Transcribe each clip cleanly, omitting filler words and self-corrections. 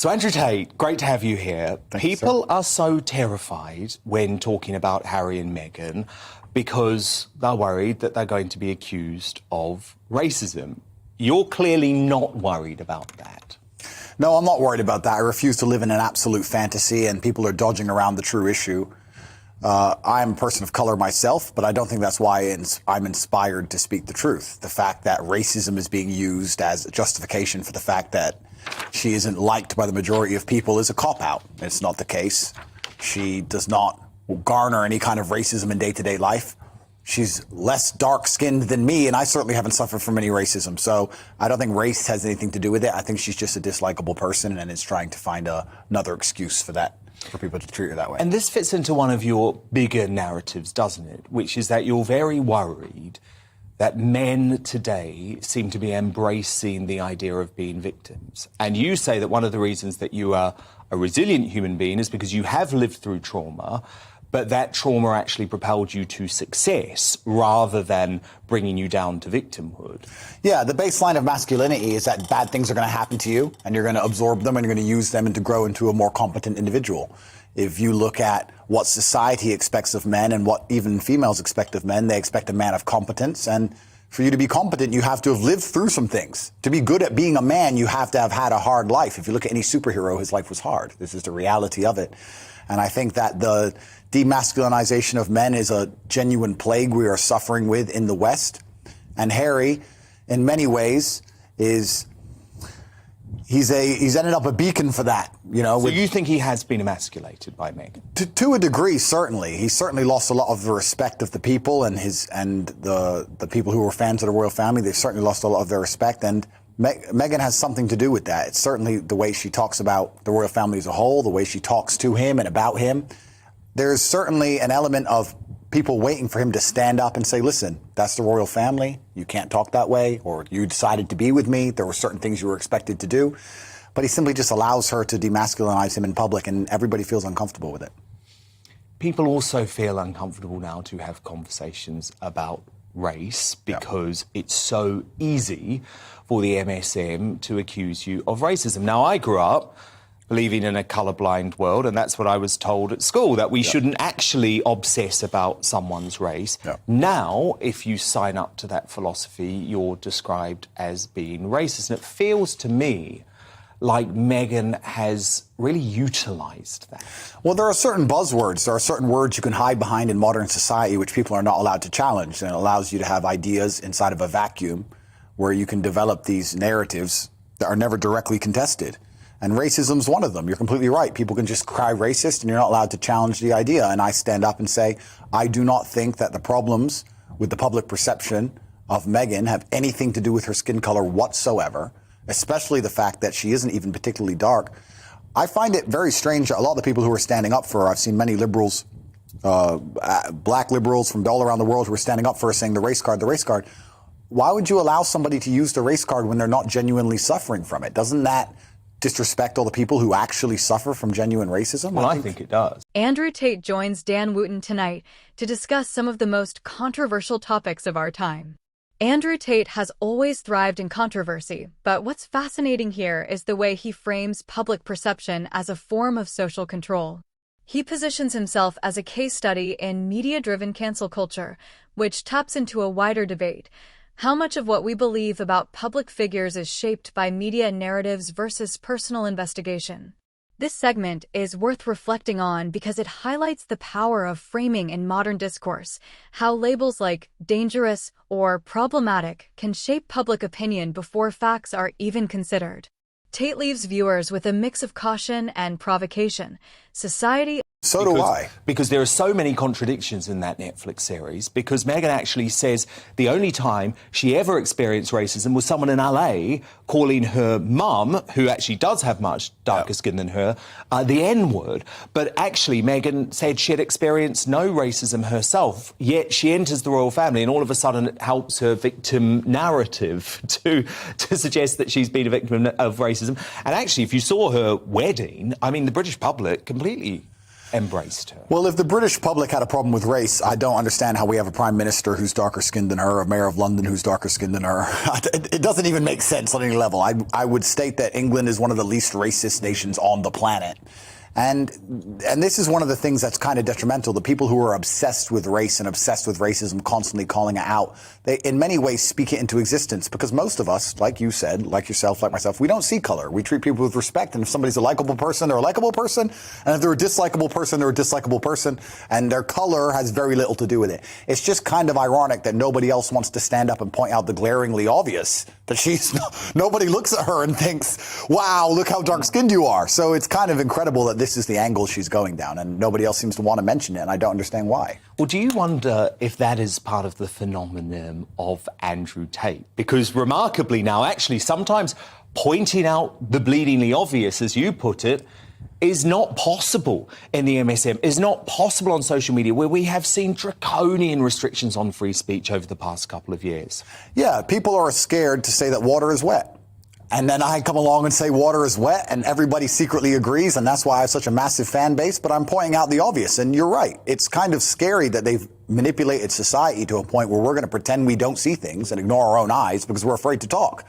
So, Andrew Tate, great to have you here. People are so terrified when talking about Harry and Meghan because they're worried that they're going to be accused of racism. You're clearly not worried about that. No, I'm not worried about that. I refuse to live in an absolute fantasy, and people are dodging around the true issue. I'm a person of color myself, but I don't think that's why I'm inspired to speak the truth. The fact that racism is being used as a justification for the fact that she isn't liked by the majority of people is a cop-out. It's not the case. She does not garner any kind of racism in day-to-day life. She's less dark-skinned than me, and I certainly haven't suffered from any racism. So I don't think race has anything to do with it. I think she's just a dislikable person and is trying to find another excuse for that, for people to treat her that way. And this fits into one of your bigger narratives, doesn't it? Which is that you're very worried that men today seem to be embracing the idea of being victims. And you say that one of the reasons that you are a resilient human being is because you have lived through trauma, but that trauma actually propelled you to success rather than bringing you down to victimhood. Yeah, the baseline of masculinity is that bad things are going to happen to you, and you're going to absorb them, and you're going to use them and to grow into a more competent individual. If you look at what society expects of men and what even females expect of men, they expect a man of competence. And for you to be competent, you have to have lived through some things. To be good at being a man, you have to have had a hard life. If you look at any superhero, his life was hard. This is the reality of it. And I think that the demasculinization of men is a genuine plague we are suffering with in the West. And Harry, in many ways, he's ended up a beacon for that, you know. So you think he has been emasculated by Meghan? To a degree, certainly. He certainly lost a lot of the respect of the people and the people who were fans of the royal family. They've certainly lost a lot of their respect, and Meghan has something to do with that. It's certainly the way she talks about the royal family as a whole, the way she talks to him and about him. There's certainly an element of people waiting for him to stand up and say, listen, that's the royal family. You can't talk that way, or you decided to be with me. There were certain things you were expected to do. But he simply just allows her to demasculinize him in public, and everybody feels uncomfortable with it. People also feel uncomfortable now to have conversations about race because it's so easy for the MSM to accuse you of racism. Now, I grew up believing in a colourblind world, and that's what I was told at school, that we shouldn't actually obsess about someone's race. Now, if you sign up to that philosophy, you're described as being racist. And it feels to me like Meghan has really utilised that. Well, there are certain buzzwords, there are certain words you can hide behind in modern society which people are not allowed to challenge, and it allows you to have ideas inside of a vacuum where you can develop these narratives that are never directly contested. And racism's one of them. You're completely right. People can just cry racist and you're not allowed to challenge the idea. And I stand up and say, I do not think that the problems with the public perception of Meghan have anything to do with her skin color whatsoever, especially the fact that she isn't even particularly dark. I find it very strange. A lot of the people who are standing up for her, I've seen many liberals, black liberals from all around the world who are standing up for her saying the race card, the race card. Why would you allow somebody to use the race card when they're not genuinely suffering from it? Doesn't that disrespect all the people who actually suffer from genuine racism? Well, I think it does. Andrew Tate joins Dan Wootton tonight to discuss some of the most controversial topics of our time. Andrew Tate has always thrived in controversy, but what's fascinating here is the way he frames public perception as a form of social control. He positions himself as a case study in media-driven cancel culture, which taps into a wider debate. How much of what we believe about public figures is shaped by media narratives versus personal investigation? This segment is worth reflecting on because it highlights the power of framing in modern discourse, how labels like dangerous or problematic can shape public opinion before facts are even considered. Tate leaves viewers with a mix of caution and provocation. Society So do I. Because there are so many contradictions in that Netflix series, because Meghan actually says the only time she ever experienced racism was someone in LA calling her mum, who actually does have much darker skin than her, the N-word. But actually, Meghan said she had experienced no racism herself, yet she enters the royal family and all of a sudden it helps her victim narrative to suggest that she's been a victim of racism. And actually, if you saw her wedding, I mean, the British public completely embraced her. Well, if the British public had a problem with race, I don't understand how we have a prime minister who's darker skinned than her, a mayor of London who's darker skinned than her. It doesn't even make sense on any level. I would state that England is one of the least racist nations on the planet. And this is one of the things that's kind of detrimental. The people who are obsessed with race and obsessed with racism, constantly calling it out, they in many ways speak it into existence, because most of us, like you said, like yourself, like myself, we don't see color. We treat people with respect. And if somebody's a likable person, they're a likable person. And if they're a dislikable person, they're a dislikable person. And their color has very little to do with it. It's just kind of ironic that nobody else wants to stand up and point out the glaringly obvious, that nobody looks at her and thinks, wow, look how dark skinned you are. So it's kind of incredible that this is the angle she's going down, and nobody else seems to want to mention it, and I don't understand why. Well, do you wonder if that is part of the phenomenon of Andrew Tate? Because remarkably now, actually, sometimes pointing out the bleedingly obvious, as you put it, is not possible in the MSM, is not possible on social media, where we have seen draconian restrictions on free speech over the past couple of years. Yeah, people are scared to say that water is wet. And then I come along and say water is wet, and everybody secretly agrees, and that's why I have such a massive fan base. But I'm pointing out the obvious, and you're right. It's kind of scary that they've manipulated society to a point where we're going to pretend we don't see things and ignore our own eyes because we're afraid to talk.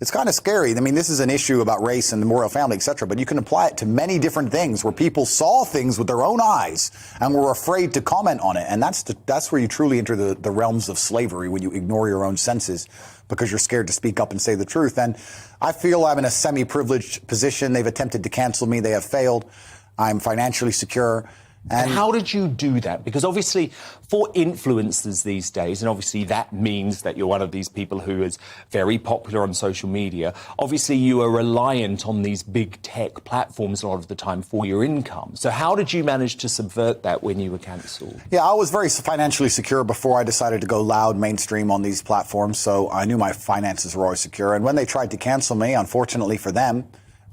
It's kind of scary. I mean, this is an issue about race and the royal family, etc., but you can apply it to many different things where people saw things with their own eyes and were afraid to comment on it. And that's where you truly enter the realms of slavery, when you ignore your own senses because you're scared to speak up and say the truth. And I feel I'm in a semi-privileged position. They've attempted to cancel me. They have failed. I'm financially secure. And how did you do that? Because obviously for influencers these days, and obviously that means that you're one of these people who is very popular on social media, obviously you are reliant on these big tech platforms a lot of the time for your income. So how did you manage to subvert that when you were cancelled? Yeah, I was very financially secure before I decided to go loud mainstream on these platforms, so I knew my finances were always secure. And when they tried to cancel me, unfortunately for them,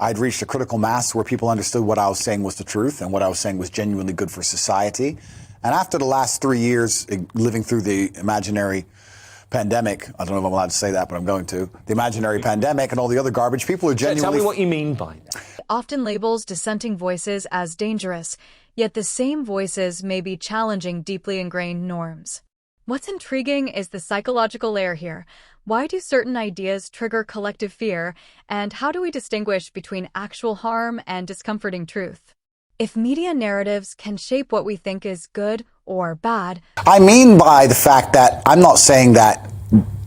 I'd reached a critical mass where people understood what I was saying was the truth and what I was saying was genuinely good for society. And after the last 3 years living through the imaginary pandemic, I don't know if I'm allowed to say that, but I'm going to, the imaginary pandemic and all the other garbage, people are genuinely... Tell me what you mean by that. Often labels dissenting voices as dangerous, yet the same voices may be challenging deeply ingrained norms. What's intriguing is the psychological layer here. Why do certain ideas trigger collective fear, and how do we distinguish between actual harm and discomforting truth? If media narratives can shape what we think is good or bad... I mean by the fact that I'm not saying that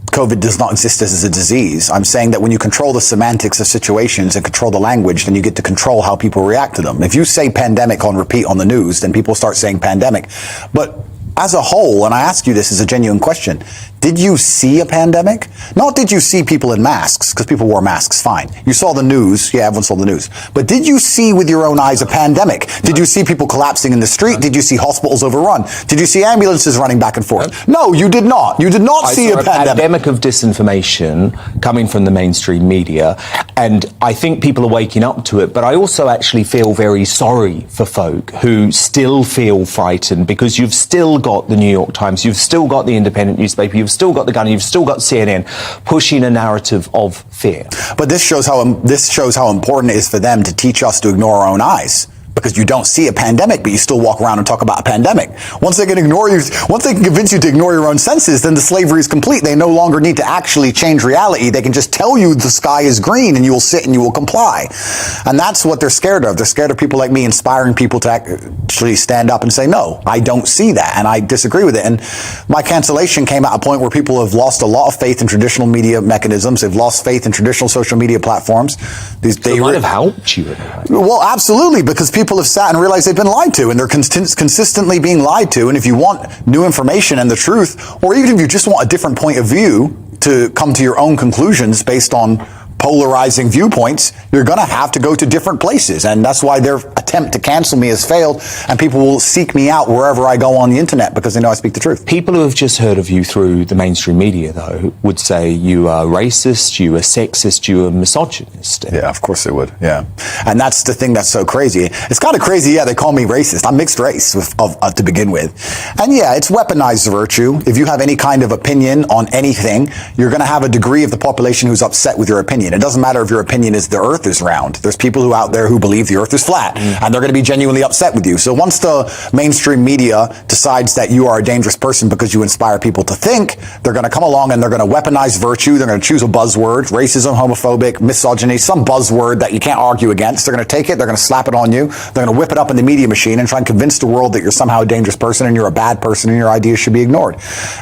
COVID does not exist as a disease. I'm saying that when you control the semantics of situations and control the language, then you get to control how people react to them. If you say pandemic on repeat on the news, then people start saying pandemic. But as a whole, and I ask you this as a genuine question, did you see a pandemic? Not did you see people in masks, because people wore masks, fine. You saw the news, yeah, everyone saw the news. But did you see with your own eyes a pandemic? Did you see people collapsing in the street? Did you see hospitals overrun? Did you see ambulances running back and forth? No, you did not. You did not see a pandemic. Pandemic of disinformation coming from the mainstream media, and I think people are waking up to it, but I also actually feel very sorry for folk who still feel frightened, because you've still got the New York Times, you've still got the Independent newspaper, you've still got the Gun, you've still got CNN pushing a narrative of fear. But this shows how important it is for them to teach us to ignore our own eyes. Because you don't see a pandemic, but you still walk around and talk about a pandemic. Once they can convince you to ignore your own senses, then the slavery is complete. They no longer need to actually change reality. They can just tell you the sky is green and you will sit and you will comply. And that's what they're scared of. They're scared of people like me inspiring people to actually stand up and say, no, I don't see that and I disagree with it. And my cancellation came at a point where people have lost a lot of faith in traditional media mechanisms. They've lost faith in traditional social media platforms. They might have helped you in a way. Well, absolutely, because people have sat and realized they've been lied to, and they're consistently being lied to. And if you want new information and the truth, or even if you just want a different point of view to come to your own conclusions based on polarizing viewpoints, you're going to have to go to different places. And that's why their attempt to cancel me has failed, and people will seek me out wherever I go on the internet because they know I speak the truth. People who have just heard of you through the mainstream media, though, would say you are racist, you are sexist, you are misogynist. Yeah, of course they would, yeah. And that's the thing that's so crazy. It's kind of crazy, yeah, they call me racist. I'm mixed race to begin with. And yeah, it's weaponized virtue. If you have any kind of opinion on anything, you're going to have a degree of the population who's upset with your opinion. opinion. It doesn't matter if your opinion is the earth is round. There's people who out there who believe the earth is flat, and they're going to be genuinely upset with you. So once the mainstream media decides that you are a dangerous person because you inspire people to think, they're going to come along and they're going to weaponize virtue. They're going to choose a buzzword, racism, homophobic, misogyny, some buzzword that you can't argue against. They're going to take it, they're going to slap it on you, they're going to whip it up in the media machine and try and convince the world that you're somehow a dangerous person and you're a bad person and your ideas should be ignored.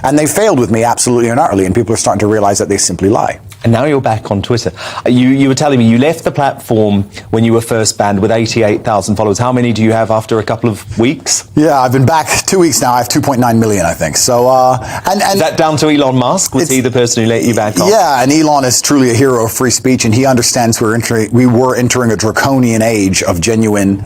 And they failed with me absolutely and utterly, and people are starting to realize that they simply lie. And now you're back on Twitter. You were telling me you left the platform when you were first banned with 88,000 followers. How many do you have after a couple of weeks? Yeah, I've been back 2 weeks now. I have 2.9 million, I think. So, and is that down to Elon Musk? Was he the person who let you back on? Yeah, and Elon is truly a hero of free speech, and he understands we were entering a draconian age of genuine.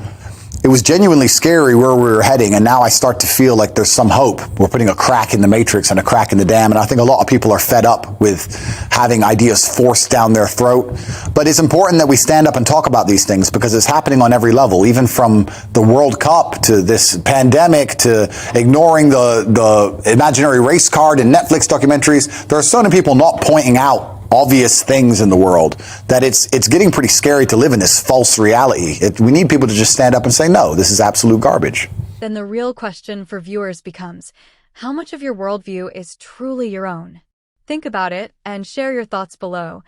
It was genuinely scary where we were heading, and now I start to feel like there's some hope. We're putting a crack in the matrix and a crack in the dam, and I think a lot of people are fed up with having ideas forced down their throat. But it's important that we stand up and talk about these things because it's happening on every level, even from the World Cup to this pandemic to ignoring the imaginary race card in Netflix documentaries. There are so many people not pointing out obvious things in the world that it's getting pretty scary to live in this false reality. We need people to just stand up and say, no, this is absolute garbage. Then the real question for viewers becomes, how much of your worldview is truly your own? Think about it and share your thoughts below.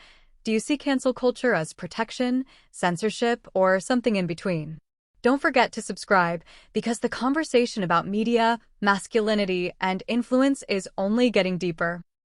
Do you see cancel culture as protection, censorship, or something in between? Don't forget to subscribe because the conversation about media, masculinity, and influence is only getting deeper.